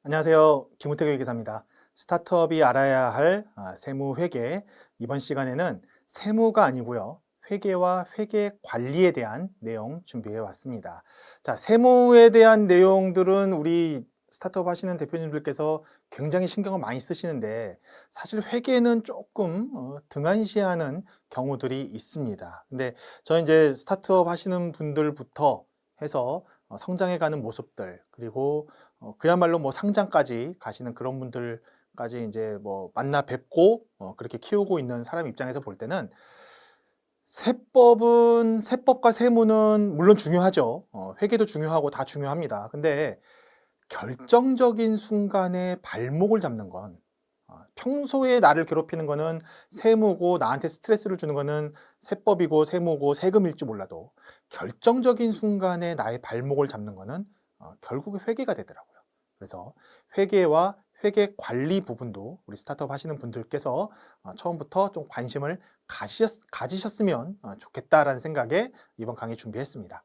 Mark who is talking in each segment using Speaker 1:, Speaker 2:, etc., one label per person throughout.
Speaker 1: 안녕하세요. 김우택 회계사입니다. 스타트업이 알아야 할 세무 회계. 이번 시간에는 세무가 아니고요. 회계와 회계 관리에 대한 내용 준비해 왔습니다. 자, 세무에 대한 내용들은 우리 스타트업 하시는 대표님들께서 굉장히 신경을 많이 쓰시는데 사실 회계는 조금 등한시하는 경우들이 있습니다. 근데 저는 이제 스타트업 하시는 분들부터 해서 성장해가는 모습들, 그리고 그야말로 뭐 상장까지 가시는 그런 분들까지 이제 뭐 만나 뵙고 그렇게 키우고 있는 사람 입장에서 볼 때는 세법과 세무는 물론 중요하죠. 회계도 중요하고 다 중요합니다. 근데 결정적인 순간에 발목을 잡는 건 평소에 나를 괴롭히는 거는 세무고 나한테 스트레스를 주는 거는 세법이고 세무고 세금일지 몰라도 결정적인 순간에 나의 발목을 잡는 거는 결국에 회계가 되더라고요. 그래서 회계와 회계 관리 부분도 우리 스타트업 하시는 분들께서 처음부터 좀 관심을 가지셨으면 좋겠다라는 생각에 이번 강의 준비했습니다.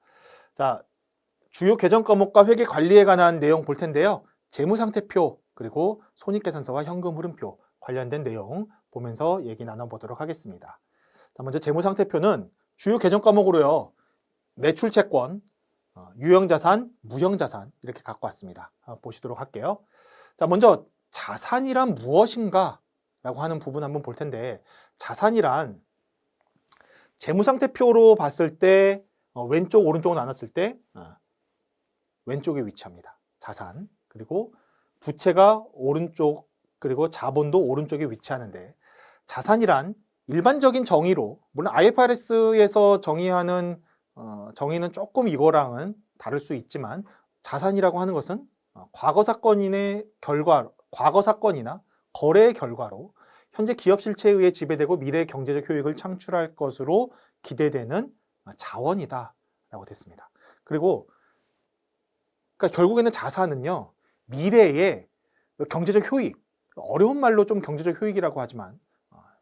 Speaker 1: 자, 주요 계정 과목과 회계 관리에 관한 내용 볼 텐데요. 재무상태표 그리고 손익계산서와 현금 흐름표 관련된 내용 보면서 얘기 나눠보도록 하겠습니다. 자, 먼저 재무상태표는 주요 계정 과목으로요. 매출채권, 유형자산, 무형자산 이렇게 갖고 왔습니다. 보시도록 할게요. 자, 먼저 자산이란 무엇인가 라고 하는 부분 한번 볼 텐데, 자산이란 재무상태표로 봤을 때 왼쪽 오른쪽으로 나눴을 때 왼쪽에 위치합니다. 자산. 그리고 부채가 오른쪽, 그리고 자본도 오른쪽에 위치하는데, 자산이란 일반적인 정의로, 물론 IFRS에서 정의하는 정의는 조금 이거랑은 다를 수 있지만, 자산이라고 하는 것은 과거 사건이나 거래의 결과로 현재 기업 실체에 의해 지배되고 미래 경제적 효익을 창출할 것으로 기대되는 자원이다라고 됐습니다. 그리고 그러니까 결국에는 자산은요, 미래의 경제적 효익, 어려운 말로 좀 경제적 효익이라고 하지만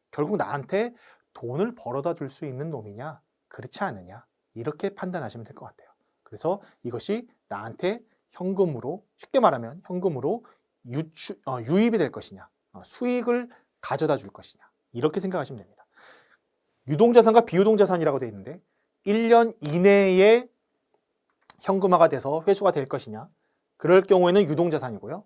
Speaker 1: 결국 나한테 돈을 벌어다 줄 수 있는 놈이냐, 그렇지 않느냐, 이렇게 판단하시면 될 것 같아요. 그래서 이것이 나한테 현금으로, 쉽게 말하면 현금으로 유입이 될 것이냐, 수익을 가져다 줄 것이냐, 이렇게 생각하시면 됩니다. 유동자산과 비유동자산이라고 되어 있는데 1년 이내에 현금화가 돼서 회수가 될 것이냐, 그럴 경우에는 유동자산이고요.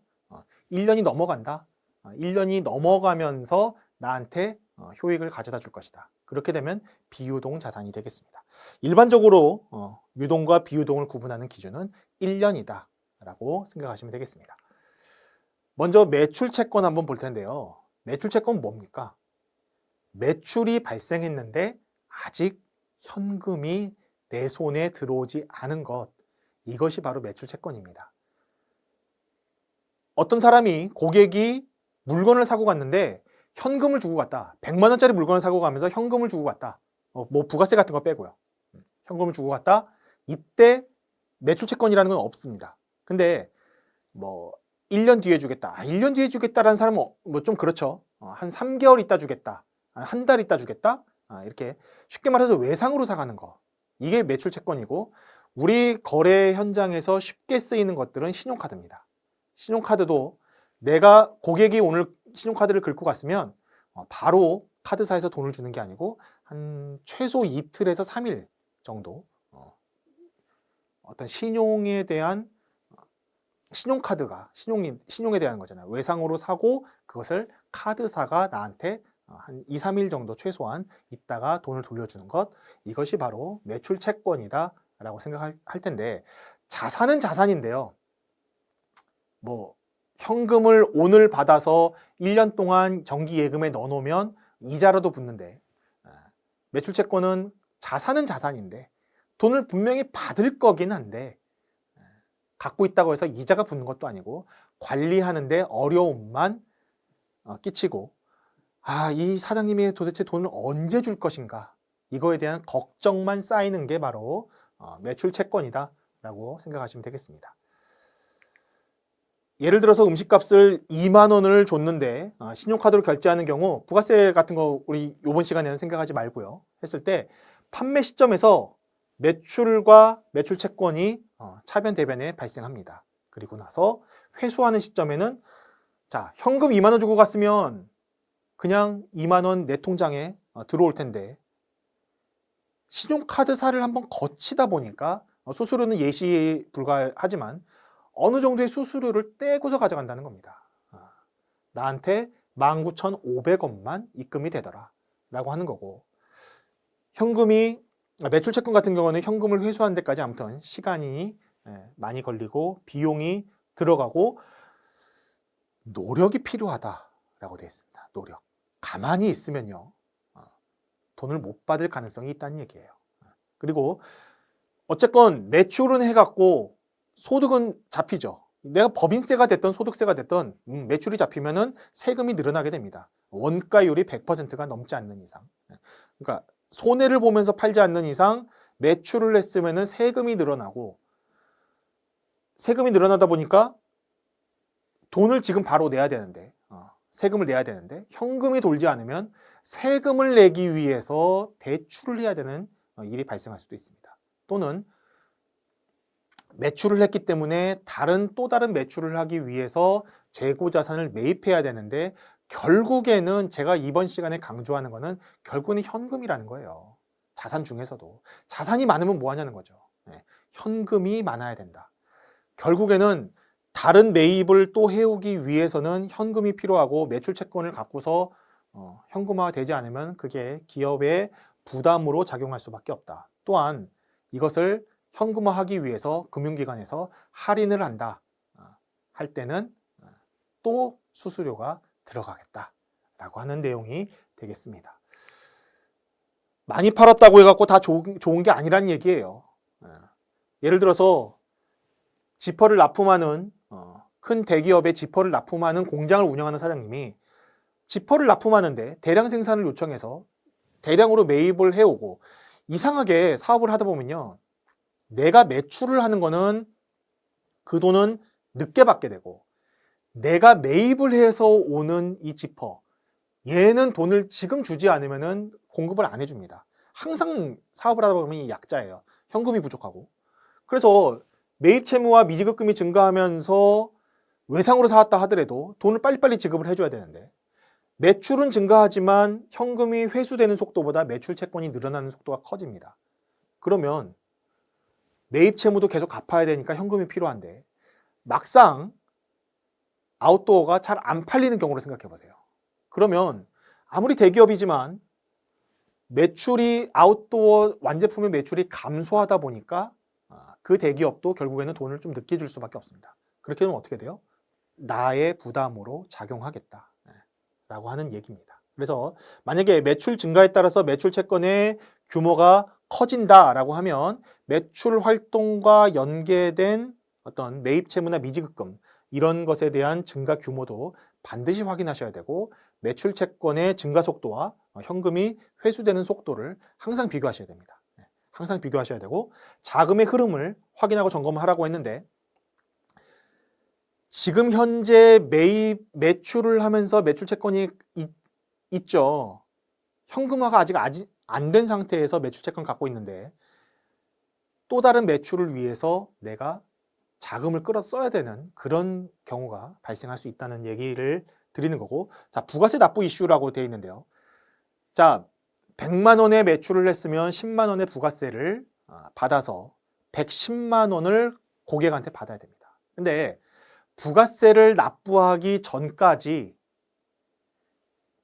Speaker 1: 1년이 넘어간다. 1년이 넘어가면서 나한테 효익을 가져다 줄 것이다. 그렇게 되면 비유동 자산이 되겠습니다. 일반적으로 유동과 비유동을 구분하는 기준은 1년이다 라고 생각하시면 되겠습니다. 먼저 매출채권 한번 볼 텐데요. 매출채권 뭡니까? 매출이 발생했는데 아직 현금이 내 손에 들어오지 않은 것, 이것이 바로 매출채권입니다. 어떤 사람이, 고객이 물건을 사고 갔는데 현금을 주고 갔다. 100만 원짜리 물건을 사고 가면서 현금을 주고 갔다. 뭐 부가세 같은 거 빼고요. 현금을 주고 갔다. 이때 매출채권이라는 건 없습니다. 근데 뭐 1년 뒤에 주겠다. 1년 뒤에 주겠다라는 사람은 뭐 좀 그렇죠. 한 3개월 있다 주겠다. 한 달 있다 주겠다. 이렇게 쉽게 말해서 외상으로 사가는 거. 이게 매출채권이고, 우리 거래 현장에서 쉽게 쓰이는 것들은 신용카드입니다. 신용카드도 내가, 고객이 오늘 신용카드를 긁고 갔으면 바로 카드사에서 돈을 주는 게 아니고 한 최소 이틀에서 3일 정도 어떤 신용에 대한, 신용카드가 신용에 대한 거잖아요. 외상으로 사고 그것을 카드사가 나한테 한 2, 3일 정도 최소한 있다가 돈을 돌려주는 것, 이것이 바로 매출채권이다 라고 생각할 텐데, 자산은 자산인데요. 뭐 현금을 오늘 받아서 1년 동안 정기예금에 넣어놓으면 이자라도 붙는데, 매출채권은 자산은 자산인데 돈을 분명히 받을 거긴 한데 갖고 있다고 해서 이자가 붙는 것도 아니고 관리하는데 어려움만 끼치고, 이 사장님이 도대체 돈을 언제 줄 것인가, 이거에 대한 걱정만 쌓이는 게 바로 매출채권이다 라고 생각하시면 되겠습니다. 예를 들어서 음식값을 2만 원을 줬는데 신용카드로 결제하는 경우 부가세 같은 거 우리 이번 시간에는 생각하지 말고요. 했을 때 판매 시점에서 매출과 매출채권이 차변 대변에 발생합니다. 그리고 나서 회수하는 시점에는 자, 현금 2만 원 주고 갔으면 그냥 2만 원 내 통장에 들어올 텐데 신용카드사를 한번 거치다 보니까 수수료는 예시 불가하지만 어느 정도의 수수료를 떼고서 가져간다는 겁니다. 나한테 19,500원만 입금이 되더라 라고 하는 거고, 현금이 매출채권 같은 경우는 현금을 회수하는 데까지 아무튼 시간이 많이 걸리고 비용이 들어가고 노력이 필요하다라고 되어 있습니다. 노력. 가만히 있으면요 돈을 못 받을 가능성이 있다는 얘기예요. 그리고 어쨌건 매출은 해갖고 소득은 잡히죠. 내가 법인세가 됐던 소득세가 됐던 매출이 잡히면은 세금이 늘어나게 됩니다. 원가율이 100%가 넘지 않는 이상. 그러니까 손해를 보면서 팔지 않는 이상 매출을 했으면은 세금이 늘어나고, 세금이 늘어나다 보니까 돈을 지금 바로 내야 되는데, 세금을 내야 되는데 현금이 돌지 않으면 세금을 내기 위해서 대출을 해야 되는 일이 발생할 수도 있습니다. 또는 매출을 했기 때문에 또 다른 매출을 하기 위해서 재고자산을 매입해야 되는데 결국에는 제가 이번 시간에 강조하는 거는 결국은 현금이라는 거예요. 자산 중에서도. 자산이 많으면 뭐 하냐는 거죠. 현금이 많아야 된다. 결국에는 다른 매입을 또 해오기 위해서는 현금이 필요하고 매출채권을 갖고서 현금화가 되지 않으면 그게 기업의 부담으로 작용할 수밖에 없다. 또한 이것을 현금화하기 위해서 금융기관에서 할인을 한다 할 때는 또 수수료가 들어가겠다라고 하는 내용이 되겠습니다. 많이 팔았다고 해갖고 다 좋은 게 아니란 얘기예요. 예를 들어서 지퍼를 납품하는 큰 대기업의 지퍼를 납품하는 공장을 운영하는 사장님이 지퍼를 납품하는데 대량 생산을 요청해서 대량으로 매입을 해오고, 이상하게 사업을 하다 보면요 내가 매출을 하는 거는 그 돈은 늦게 받게 되고, 내가 매입을 해서 오는 이 지퍼 얘는 돈을 지금 주지 않으면은 공급을 안 해줍니다. 항상 사업을 하다 보면 약자예요. 현금이 부족하고. 그래서 매입 채무와 미지급금이 증가하면서 외상으로 사왔다 하더라도 돈을 빨리빨리 지급을 해줘야 되는데, 매출은 증가하지만 현금이 회수되는 속도보다 매출 채권이 늘어나는 속도가 커집니다. 그러면 매입 채무도 계속 갚아야 되니까 현금이 필요한데 막상 아웃도어가 잘 안 팔리는 경우를 생각해 보세요. 그러면 아무리 대기업이지만 매출이 아웃도어 완제품의 매출이 감소하다 보니까 그 대기업도 결국에는 돈을 좀 늦게 줄 수밖에 없습니다. 그렇게 되면 어떻게 돼요? 나의 부담으로 작용하겠다 라고 하는 얘기입니다. 그래서 만약에 매출 증가에 따라서 매출 채권의 규모가 커진다라고 하면 매출 활동과 연계된 어떤 매입 채무나 미지급금 이런 것에 대한 증가 규모도 반드시 확인하셔야 되고, 매출 채권의 증가 속도와 현금이 회수되는 속도를 항상 비교하셔야 됩니다. 항상 비교하셔야 되고, 자금의 흐름을 확인하고 점검하라고 했는데, 지금 현재 매출을 하면서 매출 채권이 있죠. 현금화가 아직 안 된 상태에서 매출 채권 갖고 있는데 또 다른 매출을 위해서 내가 자금을 끌어 써야 되는 그런 경우가 발생할 수 있다는 얘기를 드리는 거고, 자, 부가세 납부 이슈라고 되어 있는데요. 자, 100만 원의 매출을 했으면 10만 원의 부가세를 받아서 110만 원을 고객한테 받아야 됩니다. 근데 부가세를 납부하기 전까지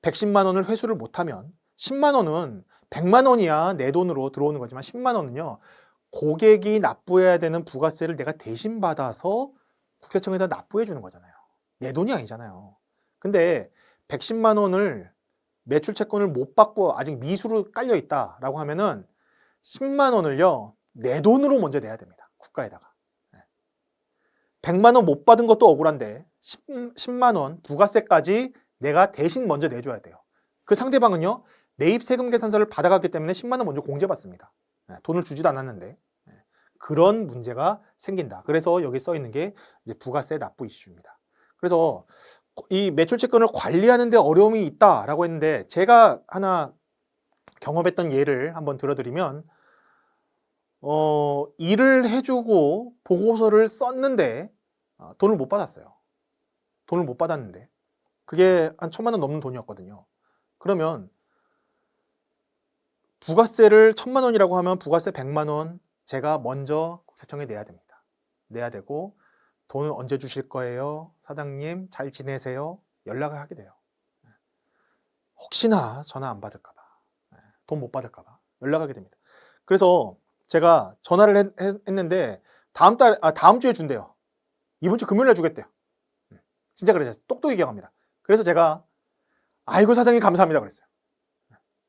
Speaker 1: 110만 원을 회수를 못하면 10만 원은 100만 원이야 내 돈으로 들어오는 거지만 10만 원은요 고객이 납부해야 되는 부가세를 내가 대신 받아서 국세청에다 납부해 주는 거잖아요. 내 돈이 아니잖아요. 근데 110만 원을 매출 채권을 못 받고 아직 미수로 깔려 있다라고 하면은 10만 원을요 내 돈으로 먼저 내야 됩니다. 국가에다가. 100만 원 못 받은 것도 억울한데 10만 원 부가세까지 내가 대신 먼저 내줘야 돼요. 그 상대방은요 매입 세금 계산서를 받아갔기 때문에 10만 원 먼저 공제받습니다. 돈을 주지도 않았는데 그런 문제가 생긴다. 그래서 여기 써 있는 게 이제 부가세 납부 이슈입니다. 그래서 이 매출 채권을 관리하는 데 어려움이 있다라고 했는데, 제가 하나 경험했던 예를 한번 들어드리면, 일을 해주고 보고서를 썼는데 돈을 못 받았어요. 돈을 못 받았는데 그게 한 1,000만 원 넘는 돈이었거든요. 그러면 부가세를 1,000만 원이라고 하면 부가세 100만 원 제가 먼저 국세청에 내야 됩니다. 내야 되고 돈을 언제 주실 거예요? 사장님 잘 지내세요? 연락을 하게 돼요. 혹시나 전화 안 받을까 봐, 돈 못 받을까 봐 연락하게 됩니다. 그래서 제가 전화를 했는데 다음 주에 준대요. 이번 주 금요일에 주겠대요. 진짜 그랬어요. 똑똑히 기억합니다. 그래서 제가 아이고 사장님 감사합니다 그랬어요.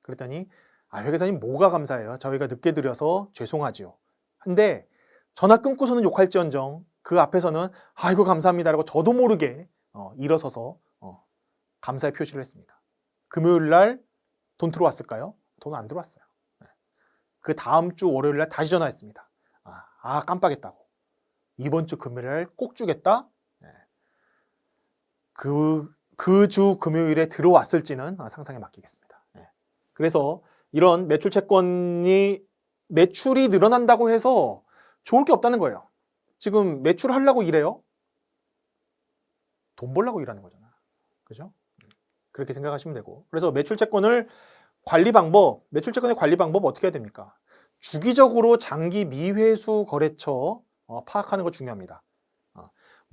Speaker 1: 그랬더니 회계사님 뭐가 감사해요? 저희가 늦게 드려서 죄송하지요. 근데 전화 끊고서는 욕할지언정 그 앞에서는 아이고 감사합니다라고 저도 모르게 일어서서 감사의 표시를 했습니다. 금요일 날 돈 들어왔을까요? 돈 안 들어왔어요. 그 다음 주 월요일 날 다시 전화했습니다. 깜빡했다고. 이번 주 금요일 날 꼭 주겠다. 그 주 금요일에 들어왔을지는 상상에 맡기겠습니다. 그래서 이런 매출 채권이 매출이 늘어난다고 해서 좋을 게 없다는 거예요. 지금 매출하려고 일해요? 돈 벌려고 일하는 거잖아. 그죠? 그렇게 생각하시면 되고. 그래서 매출 채권의 관리 방법 어떻게 해야 됩니까? 주기적으로 장기 미회수 거래처 파악하는 거 중요합니다.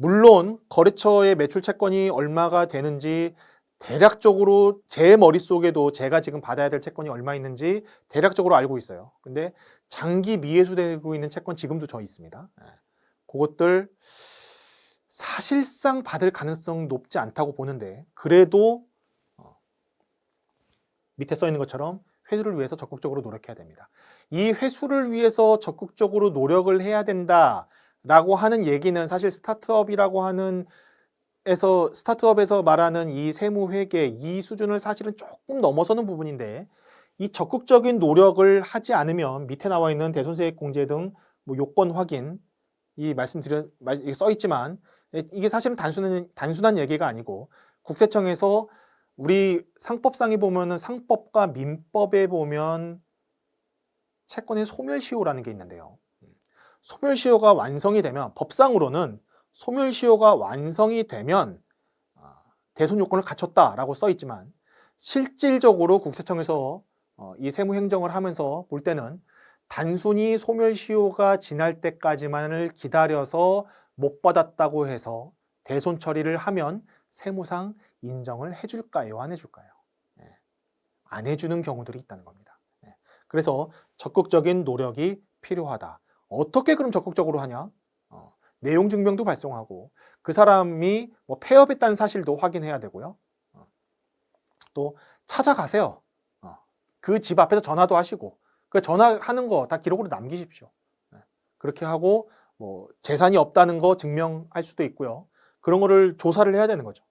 Speaker 1: 물론 거래처의 매출 채권이 얼마가 되는지 대략적으로 제 머릿속에도 제가 지금 받아야 될 채권이 얼마 있는지 대략적으로 알고 있어요. 근데 장기 미회수되고 있는 채권 지금도 저 있습니다. 그것들 사실상 받을 가능성 높지 않다고 보는데 그래도 밑에 써 있는 것처럼 회수를 위해서 적극적으로 노력해야 됩니다. 이 회수를 위해서 적극적으로 노력을 해야 된다라고 하는 얘기는 사실 스타트업에서 말하는 이 세무회계 이 수준을 사실은 조금 넘어서는 부분인데 이 적극적인 노력을 하지 않으면 밑에 나와 있는 대손세액공제 등 요건 확인 써 있지만 이게 사실은 단순한 얘기가 아니고 국세청에서 우리 상법상에 보면은 상법과 민법에 보면 채권의 소멸시효라는 게 있는데요. 소멸시효가 완성이 되면 법상으로는 소멸시효가 완성이 되면 대손 요건을 갖췄다라고 써 있지만 실질적으로 국세청에서 이 세무행정을 하면서 볼 때는 단순히 소멸시효가 지날 때까지만을 기다려서 못 받았다고 해서 대손 처리를 하면 세무상 인정을 해줄까요? 안 해줄까요? 안 해주는 경우들이 있다는 겁니다. 그래서 적극적인 노력이 필요하다. 어떻게 그럼 적극적으로 하냐? 내용 증명도 발송하고 그 사람이 폐업했다는 사실도 확인해야 되고요. 또 찾아가세요. 그 집 앞에서 전화도 하시고 그 전화하는 거 다 기록으로 남기십시오. 그렇게 하고 재산이 없다는 거 증명할 수도 있고요. 그런 거를 조사를 해야 되는 거죠.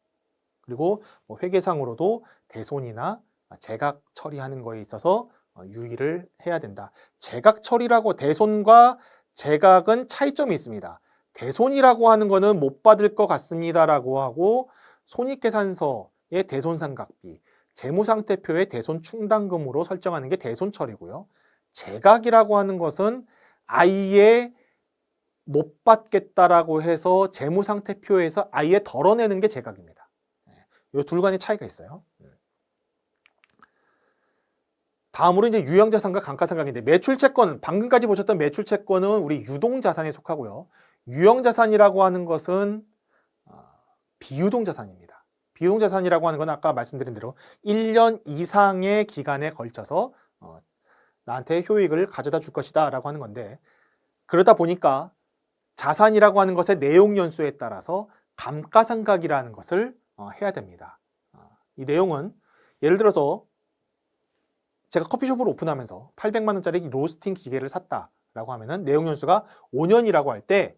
Speaker 1: 그리고 회계상으로도 대손이나 재각 처리하는 거에 있어서 유의를 해야 된다. 재각 처리라고 대손과 재각은 차이점이 있습니다. 대손이라고 하는 거는 못 받을 것 같습니다라고 하고 손익계산서의 대손상각비, 재무상태표의 대손충당금으로 설정하는 게 대손 처리고요. 재각이라고 하는 것은 아예 못 받겠다라고 해서 재무상태표에서 아예 덜어내는 게 재각입니다. 이 둘 간의 차이가 있어요. 다음으로 이제 유형자산과 감가상각인데 매출채권, 방금까지 보셨던 매출채권은 우리 유동자산에 속하고요. 유형자산이라고 하는 것은 비유동자산입니다. 비유동자산이라고 하는 건 아까 말씀드린 대로 1년 이상의 기간에 걸쳐서 나한테 효익을 가져다 줄 것이다 라고 하는 건데 그러다 보니까 자산이라고 하는 것의 내용연수에 따라서 감가상각이라는 것을 해야 됩니다. 이 내용은 예를 들어서 제가 커피숍을 오픈하면서 800만 원짜리 로스팅 기계를 샀다라고 하면은 내용연수가 5년이라고 할 때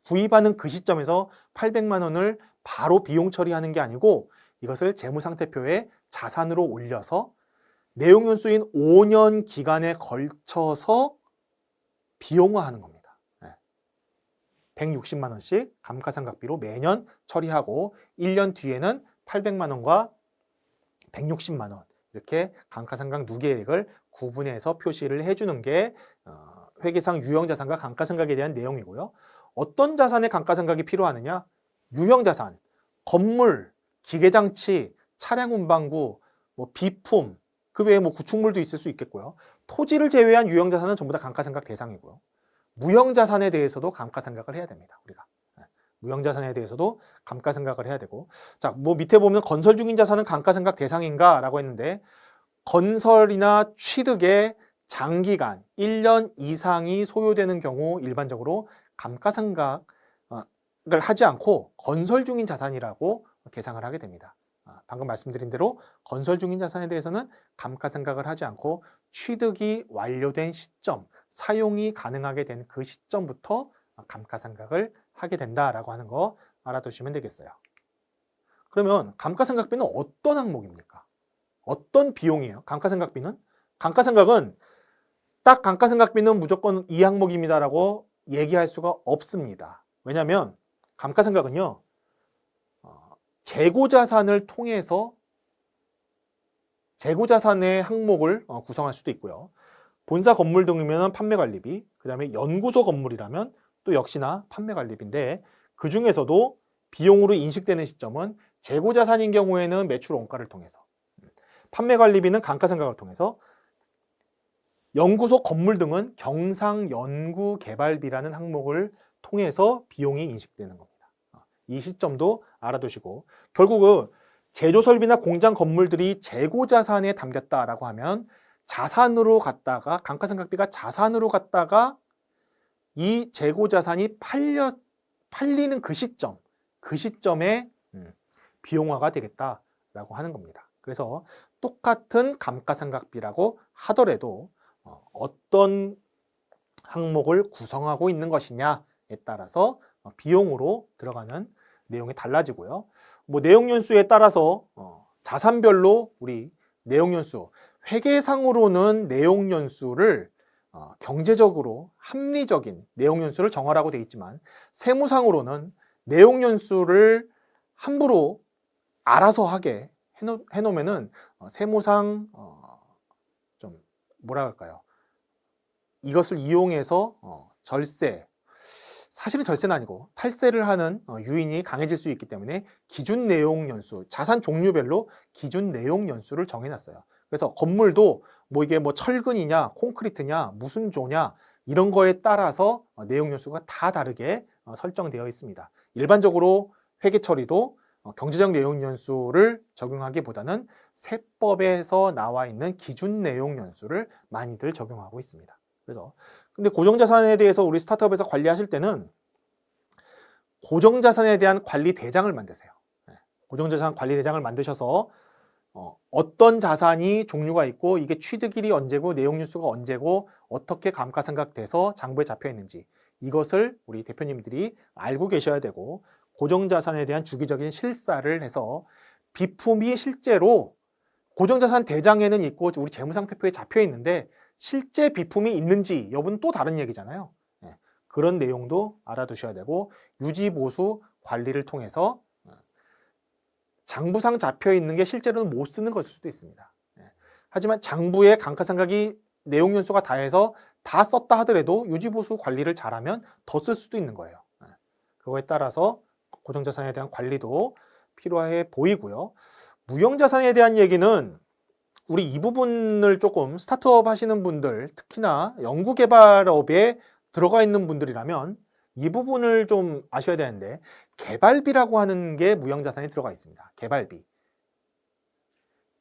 Speaker 1: 구입하는 그 시점에서 800만 원을 바로 비용 처리하는 게 아니고 이것을 재무상태표에 자산으로 올려서 내용연수인 5년 기간에 걸쳐서 비용화하는 겁니다. 160만 원씩 감가상각비로 매년 처리하고 1년 뒤에는 800만 원과 160만 원 이렇게 감가상각 누계액을 구분해서 표시를 해주는 게 회계상 유형자산과 감가상각에 대한 내용이고요. 어떤 자산의 감가상각이 필요하느냐? 유형자산, 건물, 기계장치, 차량 운반구, 뭐 비품, 그 외에 뭐 구축물도 있을 수 있겠고요. 토지를 제외한 유형자산은 전부 다 감가상각 대상이고요. 무형자산에 대해서도 감가상각을 해야 됩니다. 우리가 무형자산에 대해서도 감가상각을 해야 되고, 자, 뭐 밑에 보면 건설 중인 자산은 감가상각 대상인가라고 했는데, 건설이나 취득에 장기간 1년 이상이 소요되는 경우 일반적으로 감가상각을 하지 않고 건설 중인 자산이라고 계상을 하게 됩니다. 방금 말씀드린 대로 건설 중인 자산에 대해서는 감가상각을 하지 않고 취득이 완료된 시점, 사용이 가능하게 된 그 시점부터 감가상각을 하게 된다라고 하는 거 알아두시면 되겠어요. 그러면 감가상각비는 어떤 항목입니까? 어떤 비용이에요? 감가상각비는? 감가상각은 딱 감가상각비는 무조건 이 항목입니다라고 얘기할 수가 없습니다. 왜냐하면 감가상각은요, 재고자산을 통해서 재고자산의 항목을 구성할 수도 있고요. 본사 건물 등이면 판매관리비, 그 다음에 연구소 건물이라면 또 역시나 판매관리비인데, 그 중에서도 비용으로 인식되는 시점은 재고자산인 경우에는 매출 원가를 통해서, 판매관리비는 감가상각을 통해서, 연구소 건물 등은 경상연구개발비라는 항목을 통해서 비용이 인식되는 겁니다. 이 시점도 알아두시고, 결국은 제조설비나 공장 건물들이 재고자산에 담겼다라고 하면 자산으로 갔다가, 감가상각비가 자산으로 갔다가 이 재고자산이 팔리는 그 시점에 비용화가 되겠다라고 하는 겁니다. 그래서 똑같은 감가상각비라고 하더라도 어떤 항목을 구성하고 있는 것이냐에 따라서 비용으로 들어가는 내용이 달라지고요. 뭐 내용연수에 따라서 자산별로 우리 내용연수, 회계상으로는 내용연수를 경제적으로 합리적인 내용연수를 정하라고 되어 있지만, 세무상으로는 내용연수를 함부로 알아서 하게 해놓으면은 세무상 좀 뭐라 할까요? 이것을 이용해서 절세, 사실은 절세는 아니고 탈세를 하는 유인이 강해질 수 있기 때문에 기준 내용 연수, 자산 종류별로 기준 내용 연수를 정해놨어요. 그래서 건물도 뭐 이게 뭐 철근이냐, 콘크리트냐, 무슨 조냐 이런 거에 따라서 내용 연수가 다 다르게 설정되어 있습니다. 일반적으로 회계 처리도 경제적 내용 연수를 적용하기보다는 세법에서 나와 있는 기준 내용 연수를 많이들 적용하고 있습니다. 그래서 근데 고정자산에 대해서 우리 스타트업에서 관리하실 때는 고정자산에 대한 관리 대장을 만드세요. 고정자산 관리 대장을 만드셔서 어떤 자산이 종류가 있고 이게 취득일이 언제고 내용연수가 언제고 어떻게 감가상각돼서 장부에 잡혀 있는지 이것을 우리 대표님들이 알고 계셔야 되고, 고정자산에 대한 주기적인 실사를 해서 비품이 실제로 고정자산 대장에는 있고 우리 재무상태표에 잡혀 있는데 실제 비품이 있는지 여부는 또 다른 얘기잖아요. 그런 내용도 알아두셔야 되고, 유지보수 관리를 통해서 장부상 잡혀 있는 게 실제로는 못 쓰는 것일 수도 있습니다. 하지만 장부에 감가상각이 내용연수가 다해서 다 썼다 하더라도 유지보수 관리를 잘하면 더 쓸 수도 있는 거예요. 그거에 따라서 고정자산에 대한 관리도 필요해 보이고요. 무형자산에 대한 얘기는 우리 이 부분을 조금 스타트업 하시는 분들, 특히나 연구개발업에 들어가 있는 분들이라면 이 부분을 좀 아셔야 되는데, 개발비라고 하는 게 무형자산에 들어가 있습니다. 개발비.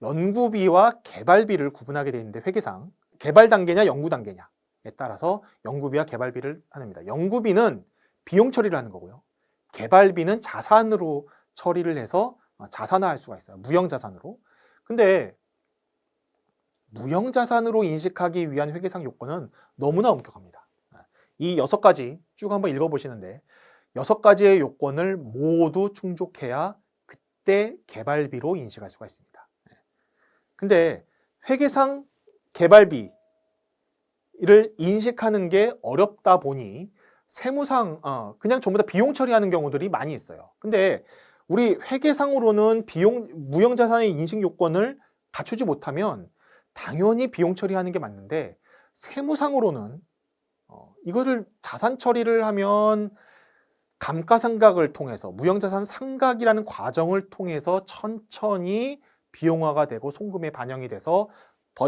Speaker 1: 연구비와 개발비를 구분하게 되어 있는데, 회계상 개발 단계냐 연구 단계냐에 따라서 연구비와 개발비를 합니다. 연구비는 비용 처리를 하는 거고요. 개발비는 자산으로 처리를 해서 자산화할 수가 있어요. 무형자산으로. 근데 무형자산으로 인식하기 위한 회계상 요건은 너무나 엄격합니다. 이 6가지 쭉 한번 읽어보시는데 6가지의 요건을 모두 충족해야 그때 개발비로 인식할 수가 있습니다. 근데 회계상 개발비를 인식하는 게 어렵다 보니 세무상 그냥 전부 다 비용 처리하는 경우들이 많이 있어요. 근데 우리 회계상으로는 무형자산의 인식 요건을 갖추지 못하면 당연히 비용 처리하는 게 맞는데, 세무상으로는 이거를 자산 처리를 하면 감가상각을 통해서 무형자산 상각이라는 과정을 통해서 천천히 비용화가 되고 송금에 반영이 돼서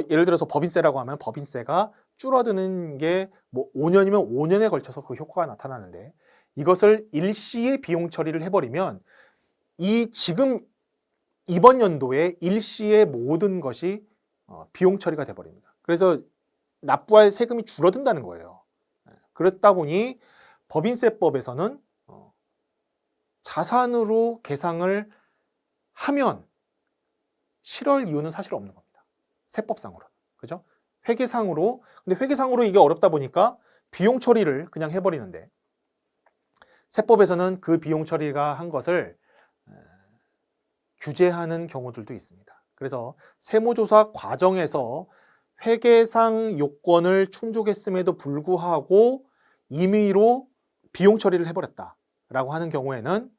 Speaker 1: 예를 들어서 법인세라고 하면 법인세가 줄어드는 게 뭐 5년이면 5년에 걸쳐서 그 효과가 나타나는데 이것을 일시에 비용 처리를 해버리면 지금 이번 연도에 일시에 모든 것이 비용 처리가 돼버립니다. 그래서 납부할 세금이 줄어든다는 거예요. 그렇다 보니 법인세법에서는 자산으로 계상을 하면 싫어할 이유는 사실 없는 겁니다. 세법상으로. 그죠? 회계상으로. 근데 회계상으로 이게 어렵다 보니까 비용 처리를 그냥 해버리는데 세법에서는 그 비용 처리가 한 것을 규제하는 경우들도 있습니다. 그래서 세무조사 과정에서 회계상 요건을 충족했음에도 불구하고 임의로 비용 처리를 해버렸다라고 하는 경우에는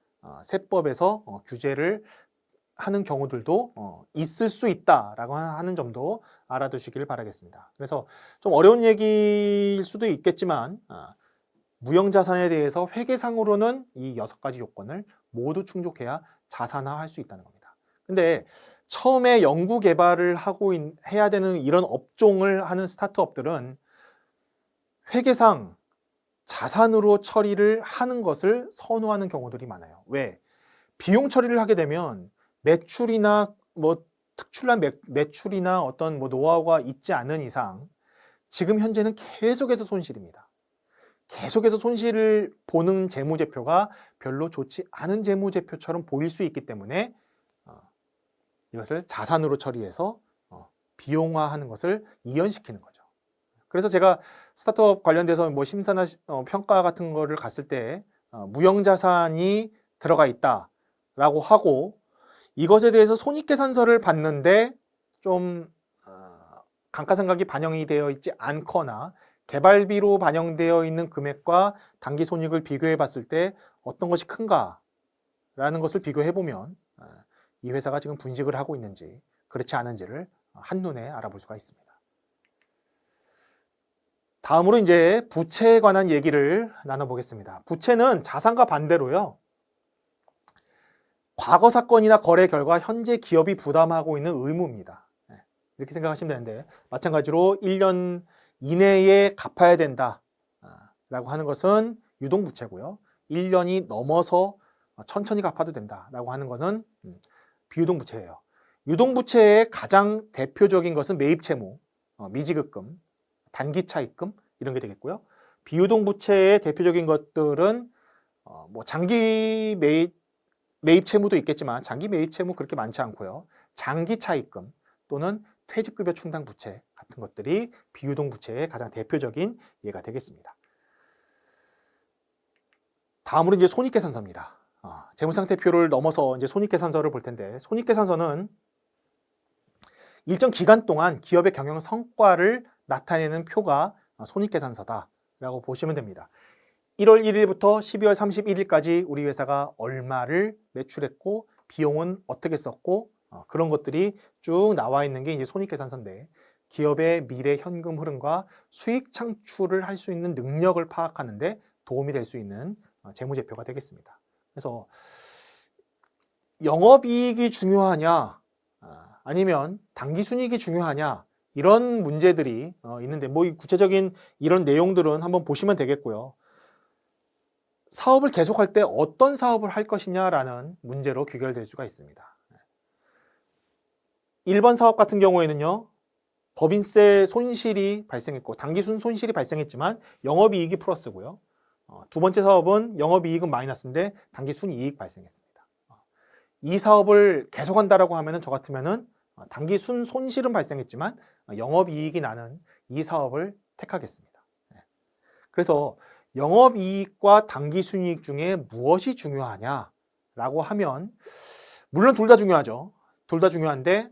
Speaker 1: 세법에서 규제를 하는 경우들도 있을 수 있다라고 하는 점도 알아두시길 바라겠습니다. 그래서 좀 어려운 얘기일 수도 있겠지만 무형자산에 대해서 회계상으로는 이 6가지 요건을 모두 충족해야 자산화할 수 있다는 겁니다. 근데 처음에 연구 개발을 하고 해야 되는 이런 업종을 하는 스타트업들은 회계상 자산으로 처리를 하는 것을 선호하는 경우들이 많아요. 왜? 비용 처리를 하게 되면 매출이나 뭐 특출난 매출이나 어떤 뭐 노하우가 있지 않은 이상 지금 현재는 계속해서 손실입니다. 계속해서 손실을 보는 재무제표가 별로 좋지 않은 재무제표처럼 보일 수 있기 때문에 이것을 자산으로 처리해서 비용화하는 것을 이연시키는 거죠. 그래서 제가 스타트업 관련돼서 뭐 심사나 평가 같은 거를 갔을 때 무형자산이 들어가 있다라고 하고 이것에 대해서 손익계산서를 봤는데 좀 감가상각이 반영이 되어 있지 않거나 개발비로 반영되어 있는 금액과 당기손익을 비교해 봤을 때 어떤 것이 큰가라는 것을 비교해 보면 이 회사가 지금 분식을 하고 있는지 그렇지 않은지를 한눈에 알아볼 수가 있습니다. 다음으로 이제 부채에 관한 얘기를 나눠보겠습니다. 부채는 자산과 반대로요. 과거 사건이나 거래 결과 현재 기업이 부담하고 있는 의무입니다. 이렇게 생각하시면 되는데 마찬가지로 1년 이내에 갚아야 된다 라고 하는 것은 유동부채고요. 1년이 넘어서 천천히 갚아도 된다라고 하는 것은 비유동부채예요. 유동부채의 가장 대표적인 것은 매입채무, 미지급금, 단기차입금 이런 게 되겠고요. 비유동부채의 대표적인 것들은 뭐 장기 매입채무도 있겠지만 장기 매입채무 그렇게 많지 않고요. 장기차입금 또는 퇴직급여 충당부채 같은 것들이 비유동부채의 가장 대표적인 예가 되겠습니다. 다음으로 이제 손익계산서입니다. 재무상태표를 넘어서 이제 손익계산서를 볼 텐데 손익계산서는 일정 기간 동안 기업의 경영 성과를 나타내는 표가 손익계산서다라고 보시면 됩니다. 1월 1일부터 12월 31일까지 우리 회사가 얼마를 매출했고 비용은 어떻게 썼고 그런 것들이 쭉 나와 있는 게 이제 손익계산서인데 기업의 미래 현금 흐름과 수익 창출을 할 수 있는 능력을 파악하는 데 도움이 될 수 있는 재무제표가 되겠습니다. 그래서 영업이익이 중요하냐 아니면 당기순이익이 중요하냐 이런 문제들이 있는데 뭐 구체적인 이런 내용들은 한번 보시면 되겠고요. 사업을 계속할 때 어떤 사업을 할 것이냐라는 문제로 귀결될 수가 있습니다. 1번 사업 같은 경우에는요. 법인세 손실이 발생했고 당기순 손실이 발생했지만 영업이익이 플러스고요. 두 번째 사업은 영업이익은 마이너스인데 당기순이익 발생했습니다. 이 사업을 계속한다라고 하면은 저 같으면은 당기순 손실은 발생했지만 영업이익이 나는 이 사업을 택하겠습니다. 그래서 영업이익과 당기순이익 중에 무엇이 중요하냐라고 하면 물론 둘 다 중요하죠. 둘 다 중요한데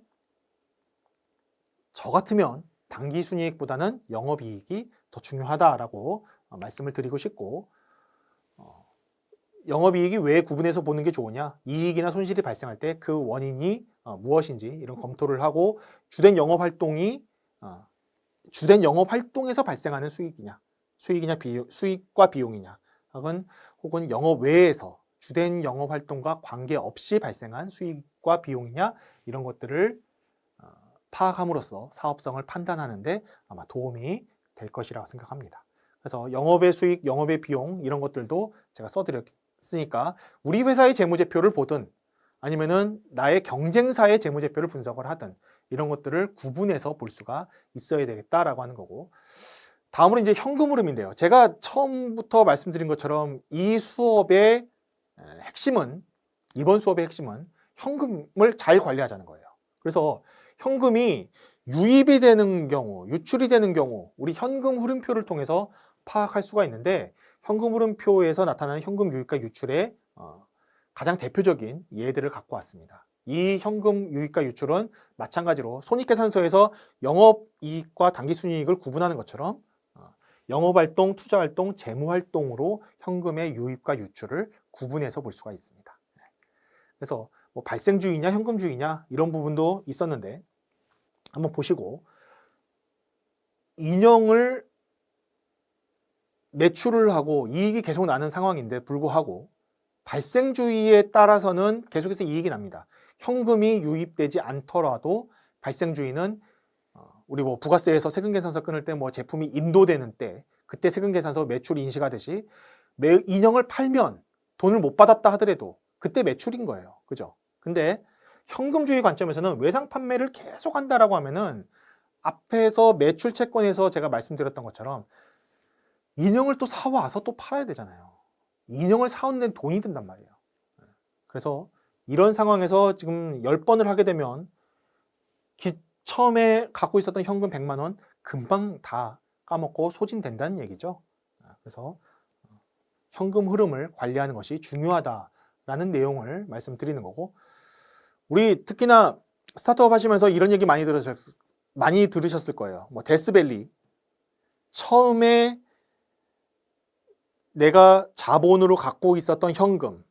Speaker 1: 저 같으면 당기순이익보다는 영업이익이 더 중요하다라고 말씀을 드리고 싶고 영업이익이 왜 구분해서 보는 게 좋으냐 이익이나 손실이 발생할 때 그 원인이 무엇인지 이런 검토를 하고 주된 영업활동에서 발생하는 수익과 비용이냐 혹은 영업 외에서 주된 영업 활동과 관계없이 발생한 수익과 비용이냐 이런 것들을 파악함으로써 사업성을 판단하는데 아마 도움이 될 것이라고 생각합니다. 그래서 영업의 수익, 영업의 비용 이런 것들도 제가 써드렸으니까 우리 회사의 재무제표를 보든 아니면은 나의 경쟁사의 재무제표를 분석을 하든 이런 것들을 구분해서 볼 수가 있어야 되겠다라고 하는 거고, 다음으로 이제 현금 흐름인데요. 제가 처음부터 말씀드린 것처럼 이 수업의 핵심은, 이번 수업의 핵심은 현금을 잘 관리하자는 거예요. 그래서 현금이 유입이 되는 경우, 유출이 되는 경우 우리 현금 흐름표를 통해서 파악할 수가 있는데, 현금 흐름표에서 나타나는 현금 유입과 유출의 가장 대표적인 예들을 갖고 왔습니다. 이 현금 유입과 유출은 마찬가지로 손익계산서에서 영업이익과 당기순이익을 구분하는 것처럼 영업활동, 투자활동, 재무활동으로 현금의 유입과 유출을 구분해서 볼 수가 있습니다. 그래서 뭐 발생주의냐 현금주의냐 이런 부분도 있었는데 한번 보시고, 인형을 매출을 하고 이익이 계속 나는 상황인데 불구하고 발생주의에 따라서는 계속해서 이익이 납니다. 현금이 유입되지 않더라도 발생주의는 우리 뭐 부가세에서 세금계산서 끊을 때 뭐 제품이 인도되는 때 그때 세금계산서 매출 인식하듯이 인형을 팔면 돈을 못 받았다 하더라도 그때 매출인 거예요. 그죠? 근데 현금주의 관점에서는 외상 판매를 계속 한다라고 하면은 앞에서 매출 채권에서 제가 말씀드렸던 것처럼 인형을 또 사와서 또 팔아야 되잖아요. 인형을 사온 데는 돈이 든단 말이에요. 그래서 이런 상황에서 지금 10번을 하게 되면 처음에 갖고 있었던 현금 100만 원 금방 다 까먹고 소진된다는 얘기죠. 그래서 현금 흐름을 관리하는 것이 중요하다라는 내용을 말씀드리는 거고, 우리 특히나 스타트업 하시면서 이런 얘기 많이 들으셨을 거예요. 뭐 데스밸리, 처음에 내가 자본으로 갖고 있었던 현금,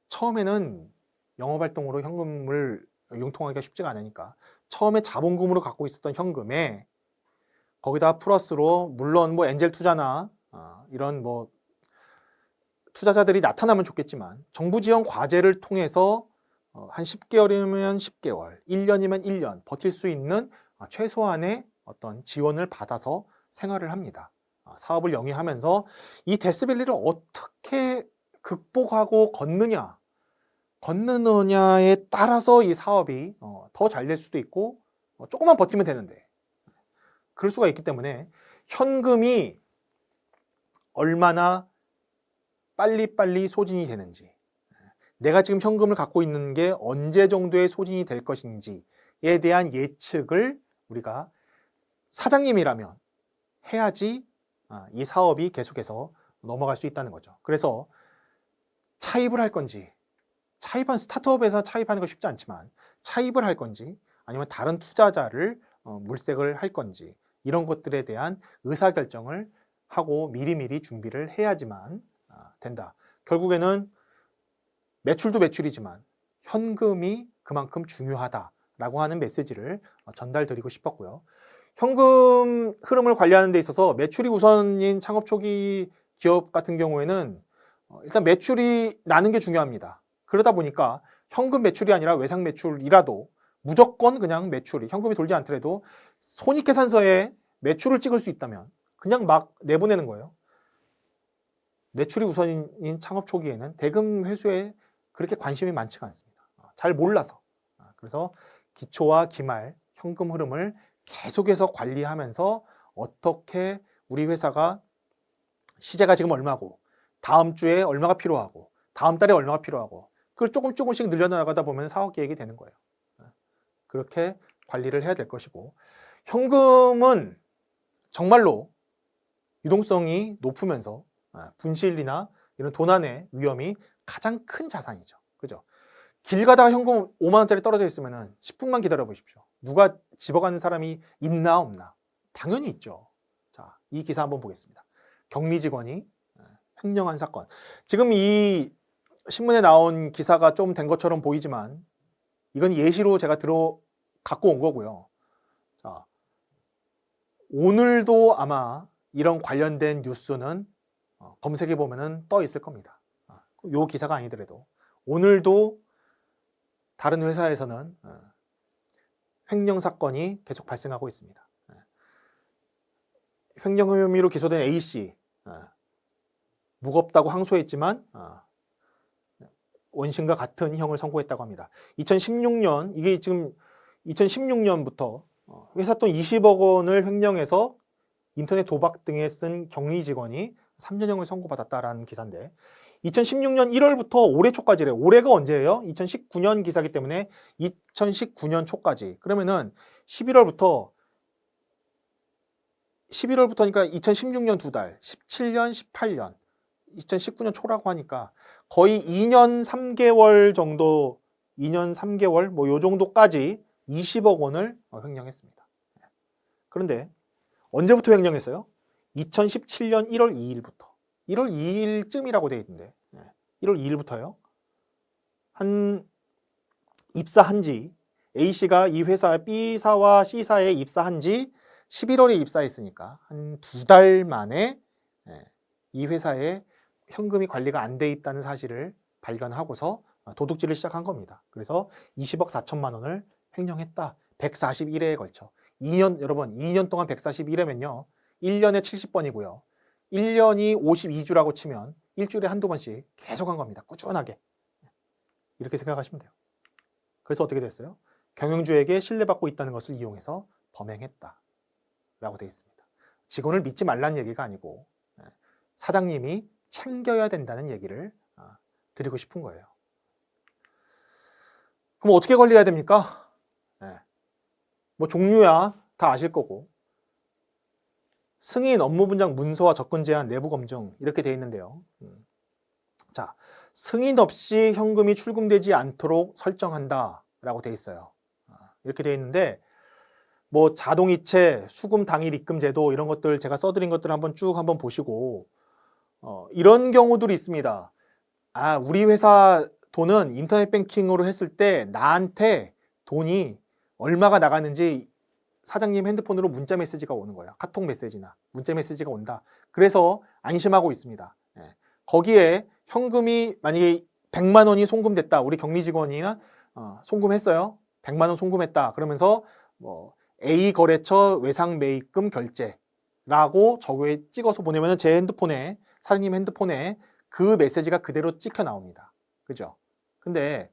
Speaker 1: 처음에는 영업활동으로 현금을 융통하기가 쉽지가 않으니까 처음에 자본금으로 갖고 있었던 현금에 거기다 플러스로 물론 뭐 엔젤 투자나 이런 뭐 투자자들이 나타나면 좋겠지만 정부 지원 과제를 통해서 한 10개월이면 10개월, 1년이면 1년 버틸 수 있는 최소한의 어떤 지원을 받아서 생활을 합니다. 사업을 영위하면서 이 데스밸리를 어떻게 극복하고 건너느냐에 따라서 이 사업이 더 잘 될 수도 있고 조금만 버티면 되는데 그럴 수가 있기 때문에 현금이 얼마나 빨리빨리 소진이 되는지, 내가 지금 현금을 갖고 있는 게 언제 정도의 소진이 될 것인지에 대한 예측을 우리가 사장님이라면 해야지 이 사업이 계속해서 넘어갈 수 있다는 거죠. 그래서 차입을 할 건지, 스타트업에서 차입하는 거 쉽지 않지만 차입을 할 건지 아니면 다른 투자자를 물색을 할 건지 이런 것들에 대한 의사결정을 하고 미리미리 준비를 해야지만 된다. 결국에는 매출도 매출이지만 현금이 그만큼 중요하다라고 하는 메시지를 전달드리고 싶었고요. 현금 흐름을 관리하는 데 있어서 매출이 우선인 창업 초기 기업 같은 경우에는 일단 매출이 나는 게 중요합니다. 그러다 보니까 현금 매출이 아니라 외상 매출이라도 무조건 그냥 매출이, 현금이 돌지 않더라도 손익계산서에 매출을 찍을 수 있다면 그냥 막 내보내는 거예요. 매출이 우선인 창업 초기에는 대금 회수에 그렇게 관심이 많지가 않습니다. 잘 몰라서. 그래서 기초와 기말, 현금 흐름을 계속해서 관리하면서 어떻게 우리 회사가 시제가 지금 얼마고 다음 주에 얼마가 필요하고 다음 달에 얼마가 필요하고 그걸 조금씩 늘려나가다 보면 사업 계획이 되는 거예요. 그렇게 관리를 해야 될 것이고, 현금은 정말로 유동성이 높으면서 분실이나 이런 도난의 위험이 가장 큰 자산이죠. 그죠? 길 가다가 현금 5만 원짜리 떨어져 있으면 10분만 기다려 보십시오. 누가 집어가는 사람이 있나 없나? 당연히 있죠. 자, 이 기사 한번 보겠습니다. 격리 직원이 횡령한 사건. 지금 이 신문에 나온 기사가 좀 된 것처럼 보이지만 이건 예시로 제가 갖고 온 거고요. 자, 오늘도 아마 이런 관련된 뉴스는 검색해 보면은 떠 있을 겁니다. 요 기사가 아니더라도 오늘도 다른 회사에서는 횡령 사건이 계속 발생하고 있습니다. 횡령 혐의로 기소된 A씨 무겁다고 항소했지만 원심과 같은 형을 선고했다고 합니다. 2016년 이게 지금 2016년부터 회사 돈 20억 원을 횡령해서 인터넷 도박 등에 쓴 격리 직원이 3년형을 선고받았다라는 기사인데 2016년 1월부터 올해 초까지래요. 올해가 언제예요? 2019년 기사이기 때문에 2019년 초까지. 그러면은 11월부터니까 2016년 2달, 17년, 18년, 2019년 초라고 하니까 거의 2년 3개월 정도, 2년 3개월 뭐 요 정도까지 20억 원을 횡령했습니다. 그런데 언제부터 횡령했어요? 2017년 1월 2일부터. 1월 2일쯤이라고 되어 있는데 1월 2일부터요. 입사한 지 A씨가 이 회사 B사와 C사에 입사한 지 11월에 입사했으니까 한 2달 만에 이 회사에 현금이 관리가 안 돼 있다는 사실을 발견하고서 도둑질을 시작한 겁니다. 그래서 20억 4천만 원을 횡령했다. 141회에 걸쳐. 2년, 여러분 2년 동안 141회면요. 1년에 70번이고요. 1년이 52주라고 치면 일주일에 한두 번씩 계속 한 겁니다. 꾸준하게. 이렇게 생각하시면 돼요. 그래서 어떻게 됐어요? 경영주에게 신뢰받고 있다는 것을 이용해서 범행했다. 라고 되어 있습니다. 직원을 믿지 말라는 얘기가 아니고 사장님이 챙겨야 된다는 얘기를 드리고 싶은 거예요. 그럼 어떻게 관리해야 됩니까? 뭐 종류야 다 아실 거고 승인, 업무 분장, 문서와 접근 제한, 내부 검증 이렇게 되어 있는데요. 자, 승인 없이 현금이 출금되지 않도록 설정한다 라고 되어 있어요. 이렇게 되어 있는데 뭐 자동이체, 수금 당일 입금 제도 이런 것들 제가 써드린 것들 한번 보시고 이런 경우들이 있습니다. 우리 회사 돈은 인터넷 뱅킹으로 했을 때 나한테 돈이 얼마가 나갔는지 사장님 핸드폰으로 문자 메시지가 오는 거예요. 카톡 메시지나 문자 메시지가 온다. 그래서 안심하고 있습니다. 거기에 현금이 만약에 100만 원이 송금됐다. 우리 격리 직원이나 송금했어요. 100만 원 송금했다. 그러면서 뭐 A 거래처 외상 매입금 결제라고 저거에 찍어서 보내면 제 핸드폰에 사장님 핸드폰에 그 메시지가 그대로 찍혀 나옵니다. 그죠? 근데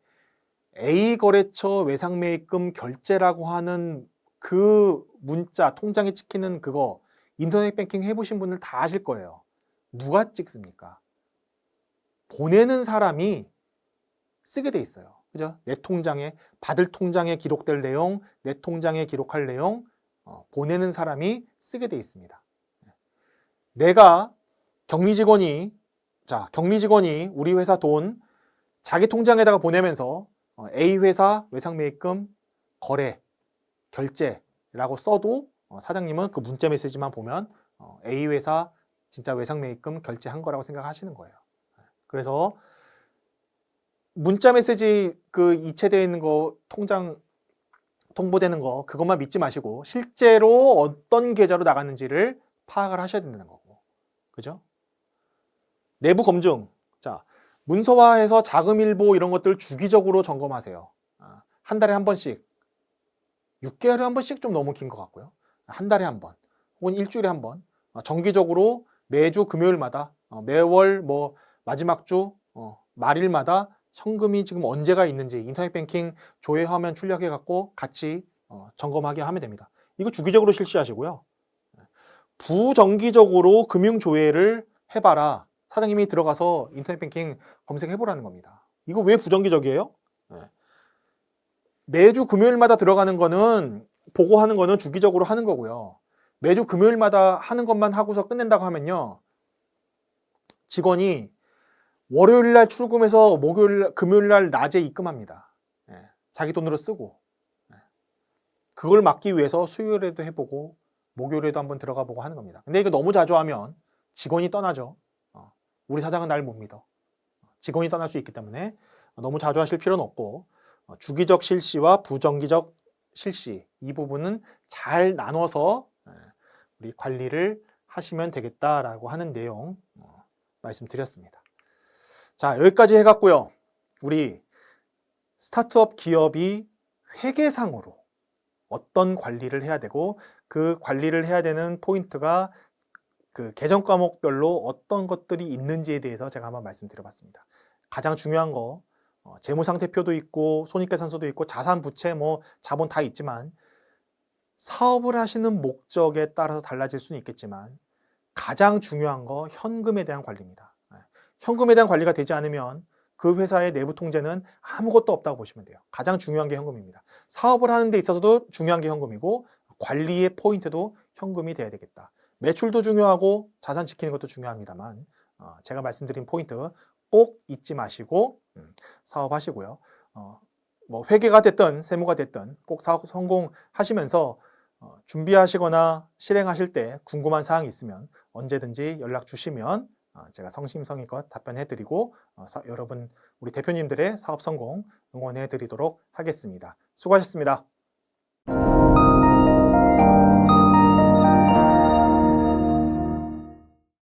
Speaker 1: A 거래처 외상 매입금 결제라고 하는 그 문자 통장에 찍히는 그거 인터넷 뱅킹 해보신 분들 다 아실 거예요. 누가 찍습니까? 보내는 사람이 쓰게 돼 있어요. 그죠? 내 통장에 받을 통장에 기록될 내용, 내 통장에 기록할 내용 보내는 사람이 쓰게 돼 있습니다. 내가 격리 직원이 우리 회사 돈 자기 통장에다가 보내면서 A 회사 외상 매입금 거래 결제라고 써도 사장님은 그 문자 메시지만 보면 A 회사 진짜 외상 매입금 결제한 거라고 생각하시는 거예요. 그래서 문자 메시지 그 이체되어 있는 거 통장 통보되는 거 그것만 믿지 마시고 실제로 어떤 계좌로 나갔는지를 파악을 하셔야 된다는 거고. 그죠? 내부 검증. 자, 문서화해서 자금일보 이런 것들 주기적으로 점검하세요. 한 달에 한 번씩. 6개월에 한 번씩 좀 너무 긴 것 같고요. 한 달에 한 번, 혹은 일주일에 한 번, 정기적으로 매주 금요일마다, 매월 뭐 마지막 주 말일마다 현금이 지금 언제가 있는지 인터넷 뱅킹 조회 화면 출력해 갖고 같이 점검하게 하면 됩니다. 이거 주기적으로 실시하시고요. 부정기적으로 금융 조회를 해봐라. 사장님이 들어가서 인터넷 뱅킹 검색해 보라는 겁니다. 이거 왜 부정기적이에요? 매주 금요일마다 들어가는 거는 보고하는 거는 주기적으로 하는 거고요. 매주 금요일마다 하는 것만 하고서 끝낸다고 하면요. 직원이 월요일 날 출금해서 금요일 날 낮에 입금합니다. 자기 돈으로 쓰고. 그걸 막기 위해서 수요일에도 해보고 목요일에도 한번 들어가 보고 하는 겁니다. 근데 이거 너무 자주 하면 직원이 떠나죠. 우리 사장은 날 못 믿어. 직원이 떠날 수 있기 때문에 너무 자주 하실 필요는 없고 주기적 실시와 부정기적 실시 이 부분은 잘 나눠서 우리 관리를 하시면 되겠다라고 하는 내용 말씀드렸습니다. 자, 여기까지 해갖고요. 우리 스타트업 기업이 회계상으로 어떤 관리를 해야 되고 그 관리를 해야 되는 포인트가 그 계정 과목별로 어떤 것들이 있는지에 대해서 제가 한번 말씀드려봤습니다. 가장 중요한 거 재무상태표도 있고 손익계산서도 있고 자산, 부채, 뭐 자본 다 있지만 사업을 하시는 목적에 따라서 달라질 수는 있겠지만 가장 중요한 거 현금에 대한 관리입니다. 현금에 대한 관리가 되지 않으면 그 회사의 내부 통제는 아무것도 없다고 보시면 돼요. 가장 중요한 게 현금입니다. 사업을 하는 데 있어서도 중요한 게 현금이고 관리의 포인트도 현금이 돼야 되겠다. 매출도 중요하고 자산 지키는 것도 중요합니다만 제가 말씀드린 포인트 꼭 잊지 마시고 사업하시고요. 뭐 회계가 됐든 세무가 됐든 꼭 사업 성공하시면서 준비하시거나 실행하실 때 궁금한 사항이 있으면 언제든지 연락 주시면 제가 성심성의껏 답변해드리고 여러분 우리 대표님들의 사업 성공 응원해드리도록 하겠습니다. 수고하셨습니다.